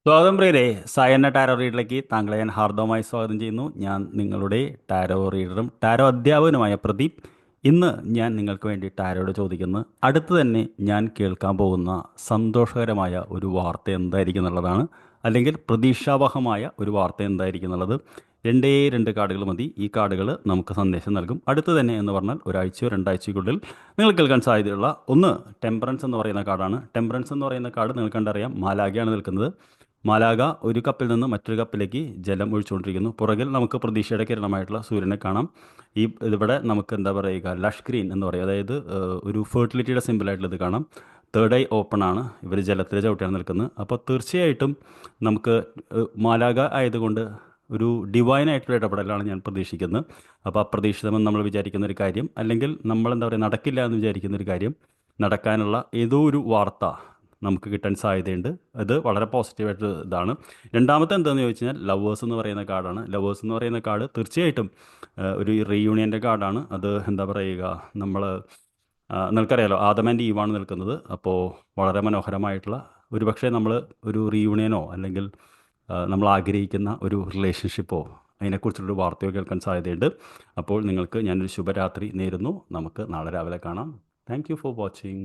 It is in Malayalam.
സ്വാഗതം പ്രിയരെ, സായന്ന ടാരോ റീഡറിലേക്ക് താങ്കളെ ഞാൻ ഹാർദവമായി സ്വാഗതം ചെയ്യുന്നു. ഞാൻ നിങ്ങളുടെ ടാരോ റീഡറും ടാരോ അധ്യാപകനുമായ പ്രദീപ്. ഇന്ന് ഞാൻ നിങ്ങൾക്ക് വേണ്ടി ടാരോയോട് ചോദിക്കുന്നത് അടുത്ത് തന്നെ ഞാൻ കേൾക്കാൻ പോകുന്ന സന്തോഷകരമായ ഒരു വാർത്ത എന്തായിരിക്കും എന്നുള്ളതാണ്. അല്ലെങ്കിൽ പ്രതീക്ഷാവഹമായ ഒരു വാർത്ത എന്തായിരിക്കും എന്നുള്ളത്. രണ്ടേ രണ്ട് കാർഡുകൾ മതി. ഈ കാർഡുകൾ നമുക്ക് സന്ദേശം നൽകും. അടുത്ത് തന്നെ എന്ന് പറഞ്ഞാൽ ഒരാഴ്ചയോ രണ്ടാഴ്ചയ്ക്കുള്ളിൽ നിങ്ങൾ കേൾക്കാൻ സാധ്യതയുള്ള ഒന്ന് ടെമ്പറൻസ് എന്ന് പറയുന്ന കാർഡാണ്. ടെമ്പറൻസ് എന്ന് പറയുന്ന കാർഡ് നിങ്ങൾക്ക് കണ്ടറിയാം, മാലാഖയാണ് നിൽക്കുന്നത്. മാലാഖ ഒരു കപ്പിൽ നിന്ന് മറ്റൊരു കപ്പിലേക്ക് ജലം ഒഴിച്ചുകൊണ്ടിരിക്കുന്നു. പുറകിൽ നമുക്ക് പ്രതീക്ഷയുടെ കിരണമായിട്ടുള്ള സൂര്യനെ കാണാം. ഇതിവിടെ നമുക്ക് എന്താ പറയുക, ലഷ് ഗ്രീൻ എന്ന് പറയും. അതായത് ഒരു ഫെർട്ടിലിറ്റിയുടെ സിമ്പിളായിട്ടുള്ള ഇത് കാണാം. തേർഡ് ഐ ഓപ്പൺ ആണ്. ഇവർ ജലത്തിലെ ചവിട്ടിയാണ് നിൽക്കുന്നത്. അപ്പോൾ തീർച്ചയായിട്ടും നമുക്ക് മാലാഖ ആയതുകൊണ്ട് ഒരു ഡിവൈനായിട്ടുള്ള ഇടപെടലാണ് ഞാൻ പ്രതീക്ഷിക്കുന്നത്. അപ്പോൾ അപ്രതീക്ഷിതമെന്ന് നമ്മൾ വിചാരിക്കുന്ന ഒരു കാര്യം, അല്ലെങ്കിൽ നമ്മൾ എന്താ പറയുക, നടക്കില്ല എന്ന് വിചാരിക്കുന്ന ഒരു കാര്യം നടക്കാനുള്ള ഏതോ ഒരു വാർത്ത നമുക്ക് കിട്ടാൻ സാധ്യതയുണ്ട്. അത് വളരെ പോസിറ്റീവായിട്ട് ഇതാണ്. രണ്ടാമത്തെ എന്താണെന്ന് ചോദിച്ചു കഴിഞ്ഞാൽ ലവേഴ്സ് എന്ന് പറയുന്ന കാർഡാണ്. ലവേഴ്സ് എന്ന് പറയുന്ന കാർഡ് തീർച്ചയായിട്ടും ഒരു റീയൂണിയൻ്റെ കാർഡാണ്. അത് എന്താ പറയുക, നമ്മൾ നിങ്ങൾക്കറിയാലോ, ആദം ആൻഡ് ഈവാണ് നിൽക്കുന്നത്. അപ്പോൾ വളരെ മനോഹരമായിട്ടുള്ള, ഒരുപക്ഷെ നമ്മൾ ഒരു റീയൂണിയനോ അല്ലെങ്കിൽ നമ്മൾ ആഗ്രഹിക്കുന്ന ഒരു റിലേഷൻഷിപ്പോ അതിനെക്കുറിച്ചുള്ളൊരു വാർത്തയോ കേൾക്കാൻ സാധ്യതയുണ്ട്. അപ്പോൾ നിങ്ങൾക്ക് ഞാനൊരു ശുഭരാത്രി നേരുന്നു. നമുക്ക് നാളെ രാവിലെ കാണാം. Thank you for watching.